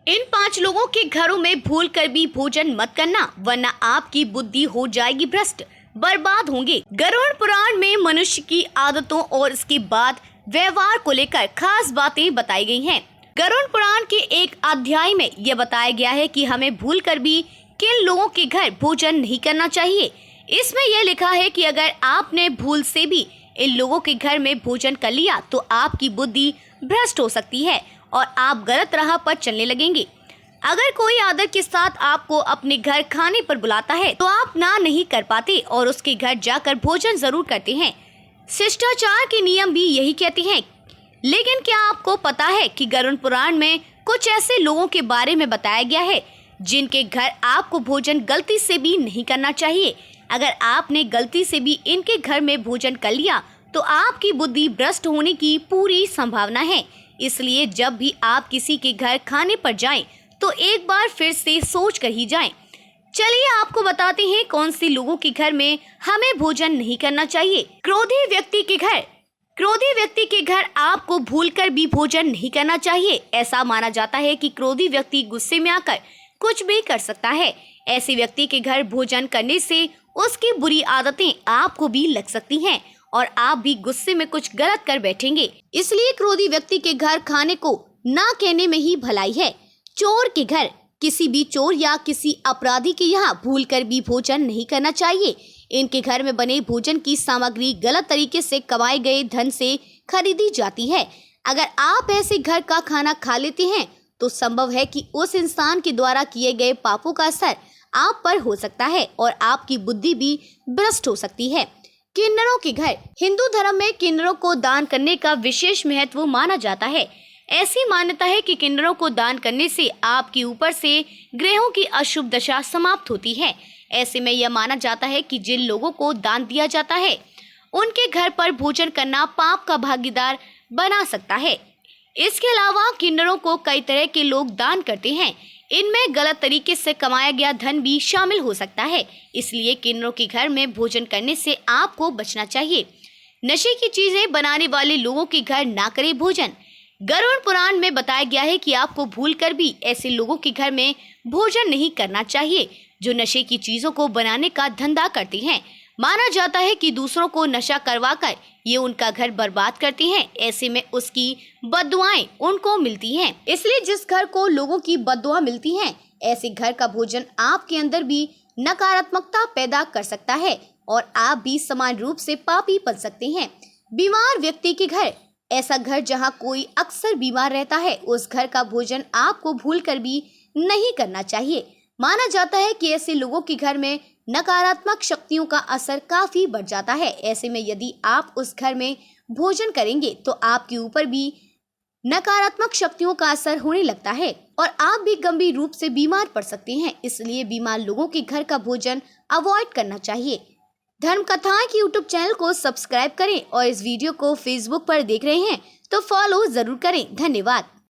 इन 5 लोगों के घरों में भूल कर भी भोजन मत करना, वरना आपकी बुद्धि हो जाएगी भ्रष्ट, बर्बाद होंगे। गरुड़ पुराण में मनुष्य की आदतों और इसके बाद व्यवहार को लेकर खास बातें बताई गई हैं। गरुड़ पुराण के एक अध्याय में यह बताया गया है कि हमें भूल कर भी किन लोगों के घर भोजन नहीं करना चाहिए। इसमें यह लिखा है कि अगर आपने भूल से भी इन लोगों के घर में भोजन कर लिया तो आपकी बुद्धि भ्रष्ट हो सकती है और आप गलत राह पर चलने लगेंगे। अगर कोई आदर के साथ आपको अपने घर खाने पर बुलाता है तो आप ना नहीं कर पाते और उसके घर जाकर भोजन जरूर करते हैं। शिष्टाचार के नियम भी यही कहते हैं। लेकिन क्या आपको पता है कि गरुड़ पुराण में कुछ ऐसे लोगों के बारे में बताया गया है जिनके घर आपको भोजन गलती से भी नहीं करना चाहिए। अगर आपने गलती से भी इनके घर में भोजन कर लिया तो आपकी बुद्धि भ्रष्ट होने की पूरी संभावना है। इसलिए जब भी आप किसी के घर खाने पर जाएं तो एक बार फिर से सोच कर ही जाएं। चलिए आपको बताते हैं कौन से लोगों के घर में हमें भोजन नहीं करना चाहिए। क्रोधी व्यक्ति के घर आपको भूलकर भी भोजन नहीं करना चाहिए। ऐसा माना जाता है कि क्रोधी व्यक्ति गुस्से में आकर कुछ भी कर सकता है। ऐसे व्यक्ति के घर भोजन करने से उसकी बुरी आदतें आपको भी लग सकती हैं और आप भी गुस्से में कुछ गलत कर बैठेंगे। इसलिए क्रोधी व्यक्ति के घर खाने को ना कहने में ही भलाई है। चोर के घर, किसी भी चोर या किसी अपराधी के यहाँ भूलकर भी भोजन नहीं करना चाहिए। इनके घर में बने भोजन की सामग्री गलत तरीके से कमाए गए धन से खरीदी जाती है। अगर आप ऐसे घर का खाना खा लेते हैं तो संभव है कि उस इंसान के द्वारा किए गए पापों का असर आप पर हो सकता है और आपकी बुद्धि भी भ्रष्ट हो सकती है। किन्नरों के घर, हिंदू धर्म में किन्नरों को दान करने का विशेष महत्व माना जाता है। ऐसी मान्यता है कि किन्नरों को दान करने से आपके ऊपर से ग्रहों की अशुभ दशा समाप्त होती है। ऐसे में यह माना जाता है कि जिन लोगों को दान दिया जाता है उनके घर पर भोजन करना पाप का भागीदार बना सकता है। इसके अलावा किन्नरों को कई तरह के लोग दान करते हैं। इनमें गलत तरीके से कमाया गया धन भी शामिल हो सकता है। इसलिए किन्नरों के घर में भोजन करने से आपको बचना चाहिए। नशे की चीजें बनाने वाले लोगों के घर ना करें भोजन। गरुड़ पुराण में बताया गया है कि आपको भूलकर भी ऐसे लोगों के घर में भोजन नहीं करना चाहिए जो नशे की चीजों को बनाने का धंधा करते हैं। माना जाता है कि दूसरों को नशा करवाकर ये उनका घर बर्बाद करते हैं। ऐसे में उसकी बद्दुआएं उनको मिलती हैं। इसलिए जिस घर को लोगों की बद्दुआ मिलती हैं, ऐसे घर का भोजन आपके अंदर भी नकारात्मकता पैदा कर सकता है और आप भी समान रूप से पापी बन सकते हैं। बीमार व्यक्ति के घर, ऐसा घर जहां कोई अक्सर बीमार रहता है, उस घर का भोजन आपको भूलकर भी नहीं करना चाहिए। माना जाता है कि ऐसे लोगों के घर में नकारात्मक शक्तियों का असर काफी बढ़ जाता है। ऐसे में यदि आप उस घर में भोजन करेंगे तो आपके ऊपर भी नकारात्मक शक्तियों का असर होने लगता है और आप भी गंभीर रूप से बीमार पड़ सकते हैं। इसलिए बीमार लोगों के घर का भोजन अवॉइड करना चाहिए। धर्म कथाएं की यूट्यूब चैनल को सब्सक्राइब करें और इस वीडियो को फेसबुक पर देख रहे हैं तो फॉलो जरूर करें। धन्यवाद।